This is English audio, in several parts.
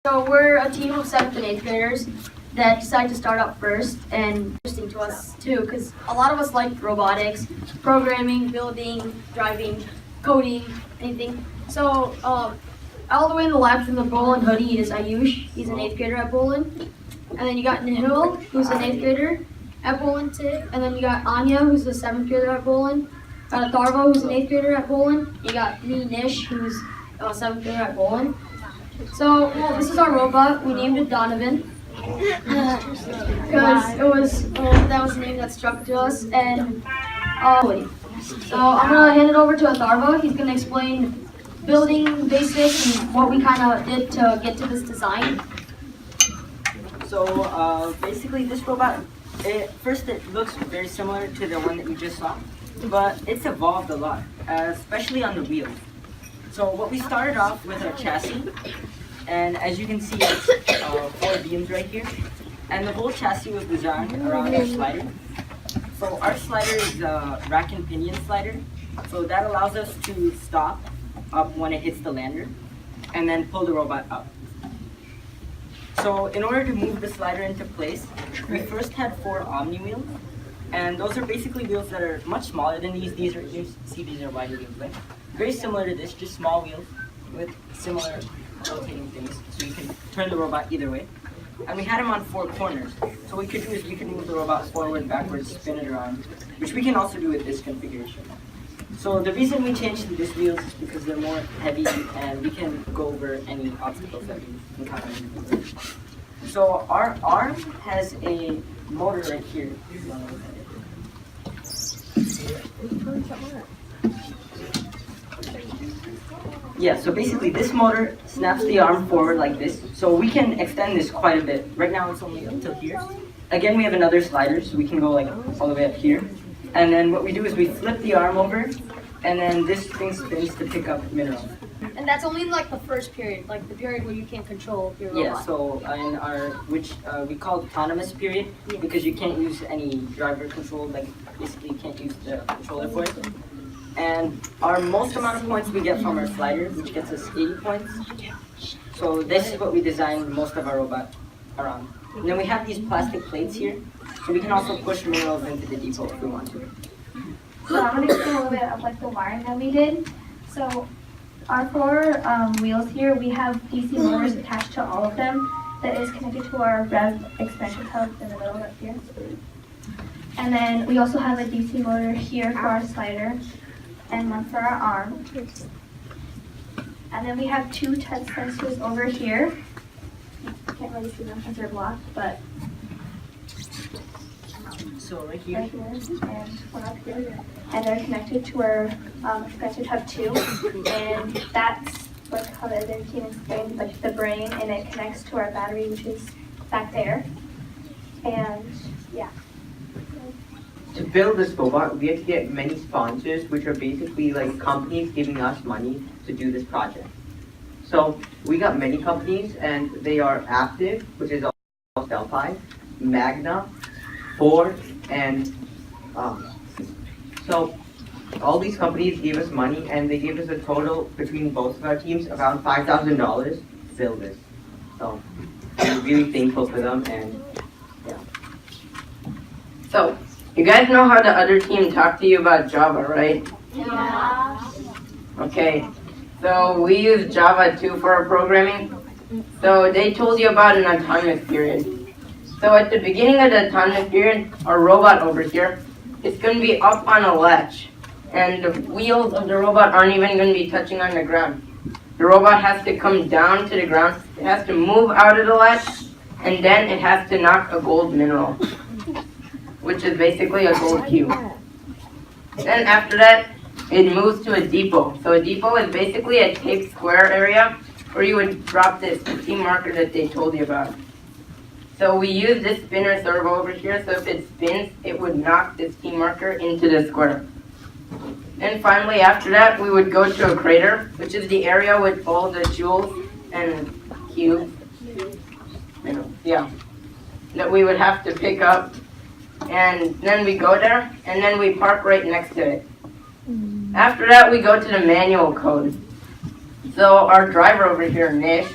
So we're a team of 7th and 8th graders that decided to start out first, and interesting to us too, because a lot of us like robotics, programming, building, driving, coding, anything. So all the way in the left in the Bolin hoodie is Ayush. He's an 8th grader at Bolin. And then you got Nihil, who's an 8th grader at Bolin too. And then you got Anya, who's a 7th grader at Bolin. Got Tharvo, who's an 8th grader at Bolin. You got me, Nish, who's a 7th grader at Bolin. So, well, this is our robot. We named it Donovan because that was the name that struck to us. And so I'm gonna hand it over to Atharva. He's gonna explain building basics and what we kind of did to get to this design. So basically, this robot, first it looks very similar to the one that you just saw, but it's evolved a lot, especially on the wheels. So what we started off with our chassis, and as you can see, it's 4 beams right here, and the whole chassis was designed around our slider. So our slider is a rack and pinion slider, so that allows us to stop up when it hits the lander, and then pull the robot up. So in order to move the slider into place, we first had 4 Omni wheels, and those are basically wheels that are much smaller than these. These are wider wheels, right? Very similar to this, just small wheels with similar rotating things, so you can turn the robot either way. And we had them on 4 corners. So what we could do is we could move the robot forward, backwards, spin it around, which we can also do with this configuration. So the reason we changed to these wheels is because they're more heavy and we can go over any obstacles that we encounter. So our arm has a motor right here. Yeah, so basically this motor snaps the arm forward like this. So we can extend this quite a bit. Right now it's only up till here. Again, we have another slider, so we can go like all the way up here. And then what we do is we flip the arm over, and then this thing spins to pick up minerals. And that's only in like the first period, like the period where you can't control your robot. Yeah, so in our, which we call autonomous period, because you can't use any driver control, like basically you can't use the controller for it. And our most amount of points we get from our slider, which gets us 80 points. So this is what we designed most of our robot around. And then we have these plastic plates here, so we can also push minerals into the depot if we want to. So I'm going to explain a little bit of like the wiring that we did. So our 4 wheels here, we have DC motors attached to all of them that is connected to our rev expansion hub in the middle right here. And then we also have a DC motor here for our slider and one for our arm. And then we have 2 touch sensors over here. Can't really see them because they're blocked, but so right here, and one up here. And they're connected to our expansion hub too. And that's what's called, as their team explained, like the brain, and it connects to our battery, which is back there. And yeah. To build this robot, we had to get many sponsors, which are basically like companies giving us money to do this project. So we got many companies, and they are Active, which is also Delphi, Magna, Ford, and so all these companies gave us money, and they gave us a total between both of our teams around $5,000 to build this. So I'm really thankful for them, and yeah. So, you guys know how the other team talked to you about Java, right? Yeah. Okay, so we use Java too for our programming. So they told you about an autonomous period. So at the beginning of the autonomous period, our robot over here is going to be up on a latch. And the wheels of the robot aren't even going to be touching on the ground. The robot has to come down to the ground, it has to move out of the latch, and then it has to knock a gold mineral, which is basically a gold cube. Then after that, it moves to a depot. So a depot is basically a taped square area where you would drop this team marker that they told you about. So we use this spinner servo over here, so if it spins, it would knock this team marker into the square. And finally, after that, we would go to a crater, which is the area with all the jewels and cubes, that we would have to pick up. And then we go there, and then we park right next to it. After that, we go to the manual code. So our driver over here, Nish,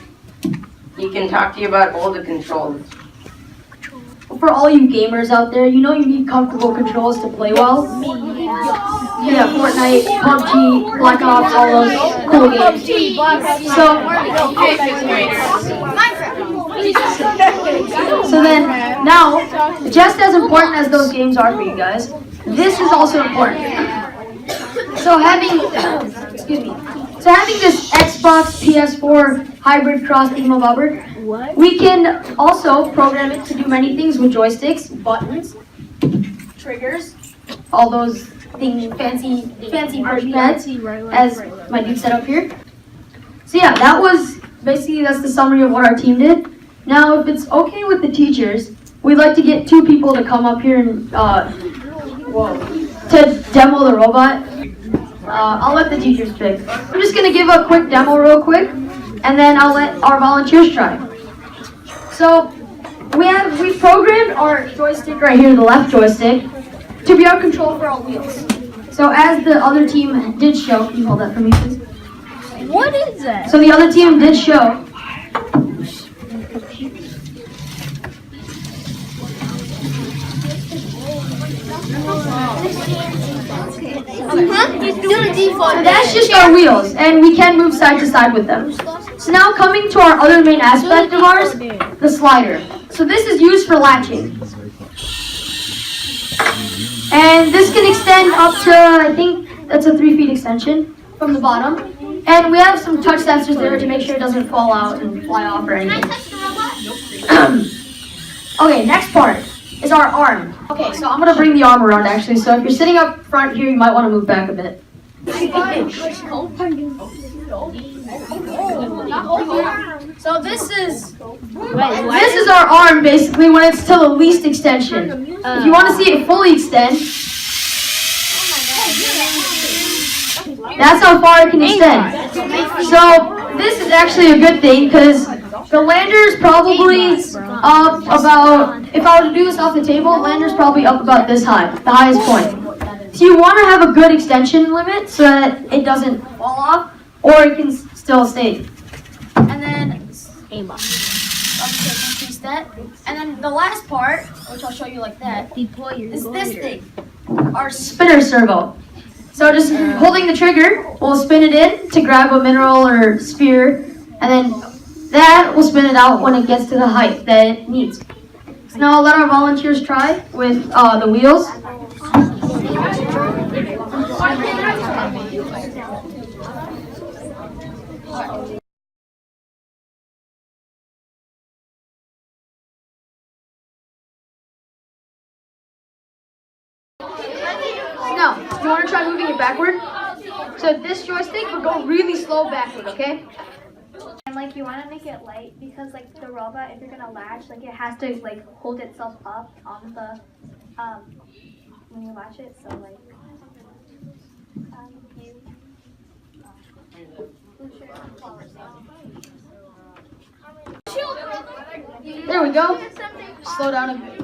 He can talk to you about all the controls. For all you gamers out there, you know you need comfortable controls to play well. Yeah, Fortnite, PUBG, Black Ops, all those cool games. So then, now, just as important as those games are for you guys, this is also important. So having, so having this Xbox PS4 hybrid cross thingamabobber, we can also program it to do many things with joysticks, buttons, triggers, all those things, fancy push pads, as my dude set up here. So yeah, that's the summary of what our team did. Now, if it's okay with the teachers, we'd like to get 2 people to come up here and to demo the robot. I'll let the teachers pick. I'm just gonna give a quick demo real quick, and then I'll let our volunteers try. So we programmed our joystick right here, the left joystick, to be our control for our wheels. So as the other team did show, can you hold that for me, please? What is that? So the other team did show. So that's just our wheels, and we can move side to side with them. So now coming to our other main aspect of ours, the slider. So this is used for latching. And this can extend up to, I think that's a 3 feet extension from the bottom. And we have some touch sensors there to make sure it doesn't fall out and fly off or anything. Okay, next part is our arm. Okay, so I'm gonna bring the arm around actually. So if you're sitting up front here, you might want to move back a bit. So this is our arm basically when it's to the least extension. If you want to see it fully extend, that's how far it can extend. So this is actually a good thing because the lander is probably up about, if I were to do this off the table, the lander is probably up about this high, the highest point. So you want to have a good extension limit so that it doesn't fall off or it can still stay. And then increase that. And then the last part, which I'll show you like that, is this thing, our spinner servo. So just holding the trigger, we'll spin it in to grab a mineral or sphere, and then that will spin it out when it gets to the height that it needs. So now I'll let our volunteers try with the wheels. Now, you want to try moving it backward? So this joystick would go really slow backward, okay? And like you want to make it light because like the robot, if you're gonna latch, like it has to like hold itself up on the when you latch it. So like There we go. Slow down a bit.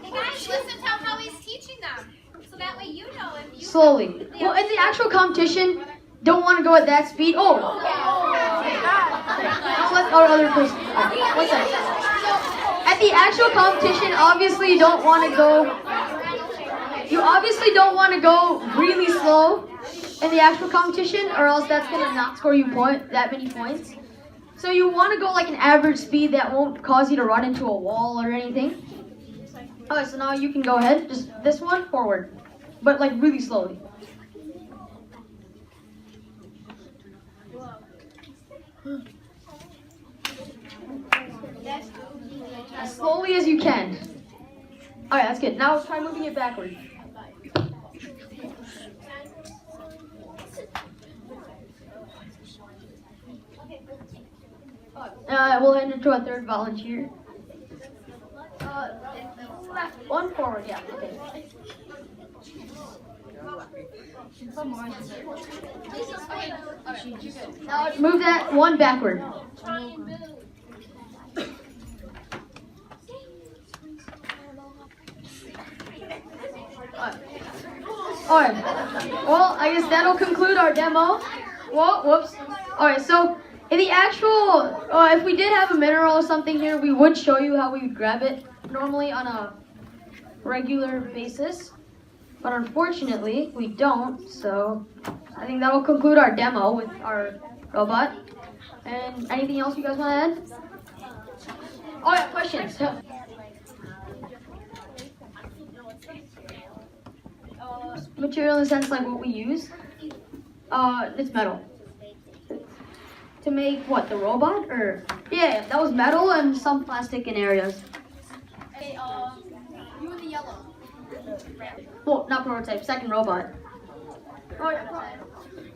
Hey guys, listen to how he's teaching them. So that way you know if you Slowly. Well, in the actual competition, don't want to go at that speed. Oh! Let's let our other person. What's that? At the actual competition, obviously you don't want to go. You obviously don't want to go really slow in the actual competition, or else that's gonna not score you that many points. So you want to go like an average speed that won't cause you to run into a wall or anything. Alright, so now you can go ahead. Just this one forward, but like really slowly. As slowly as you can. Alright, that's good. Now try moving it backward. We'll hand it to a third volunteer. Left one forward, yeah. Okay. Now move that one backward. Alright. Well, I guess that'll conclude our demo. Whoa, whoops. Alright, so In the actual, if we did have a mineral or something here, we would show you how we would grab it normally on a regular basis. But unfortunately, we don't. So I think that will conclude our demo with our robot. And anything else you guys want to add? Oh yeah, questions. Material in the sense like what we use. It's metal. To make what, the robot? Or yeah, that was metal and some plastic in areas. Okay, you in the yellow. Well, not prototype, second robot. Oh, yeah.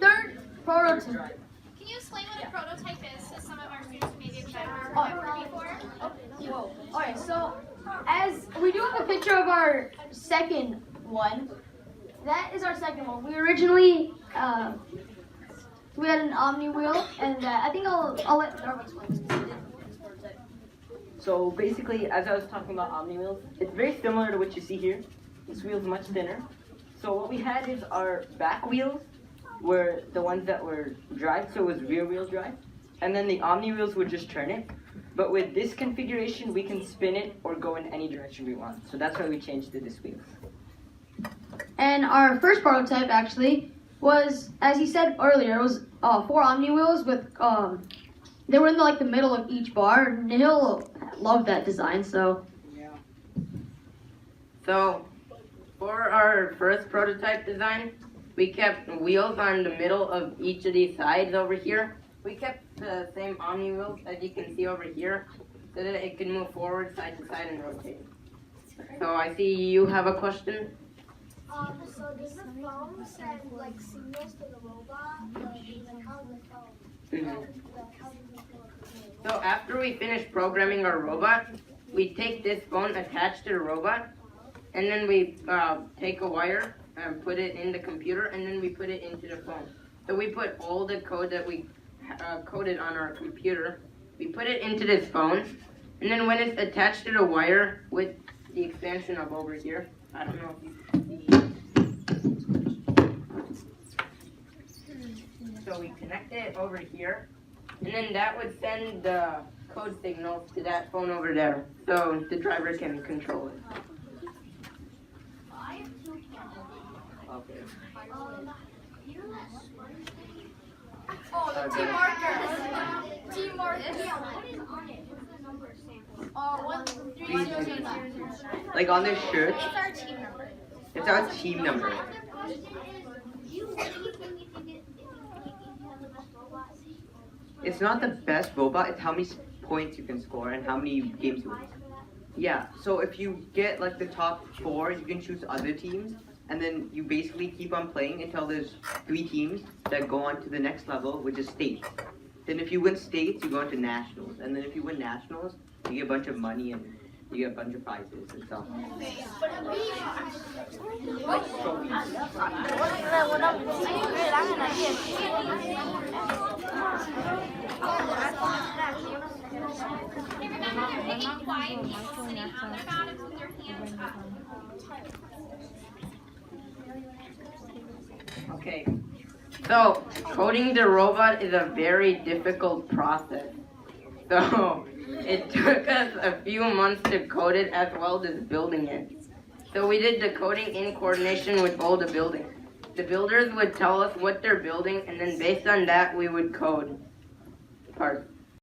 Third prototype. Can you explain what a prototype is to some of our students who maybe have never Oh. heard before? Whoa. Alright, so as we do have a picture of our second one. That is our second one. We originally we had an Omni wheel, and I think I'll let Darwin explain this. So basically, as I was talking about Omni wheels, it's very similar to what you see here. This wheel's much thinner. So what we had is our back wheels were the ones that were drive, so it was rear wheel drive. And then the Omni wheels would just turn it. But with this configuration, we can spin it or go in any direction we want. So that's why we changed to this wheel. And our first prototype actually was, as he said earlier, it was 4 Omni wheels with they were in the middle of each bar. Nihil loved that design, so. So, for our first prototype design, we kept wheels on the middle of each of these sides over here. We kept the same Omni wheels as you can see over here, so that it can move forward, side to side, and rotate. So I see you have a question. So does the phone send signals to the robot? How does the phone? So after we finish programming our robot, we take this phone attached to the robot, and then we take a wire and put it in the computer, and then we put it into the phone. So we put all the code that we coded on our computer, we put it into this phone, and then when it's attached to the wire with the expansion of over here, I don't know if you can see. So we connect it over here, and then that would send the code signal to that phone over there, so the driver can control it. Okay. Oh, team marker. Team marker. What is on it? What's the number stand for? 13009. Like on their shirt, It's our team number. it's our team number. It's not the best robot, it's how many points you can score and how many games you win. Yeah, so if you get the top 4, you can choose other teams, and then you basically keep on playing until there's 3 teams that go on to the next level, which is states. Then if you win states, you go on to nationals, and then if you win nationals, you get a bunch of money and you get a bunch of prizes and stuff. Hey, remember they're making quiet people sitting on their bottoms with their hands up. Okay. So, coding the robot is a very difficult process. So, it took us a few months to code it as well as building it. So we did the coding in coordination with all the building. The builders would tell us what they're building, and then based on that, we would code parts.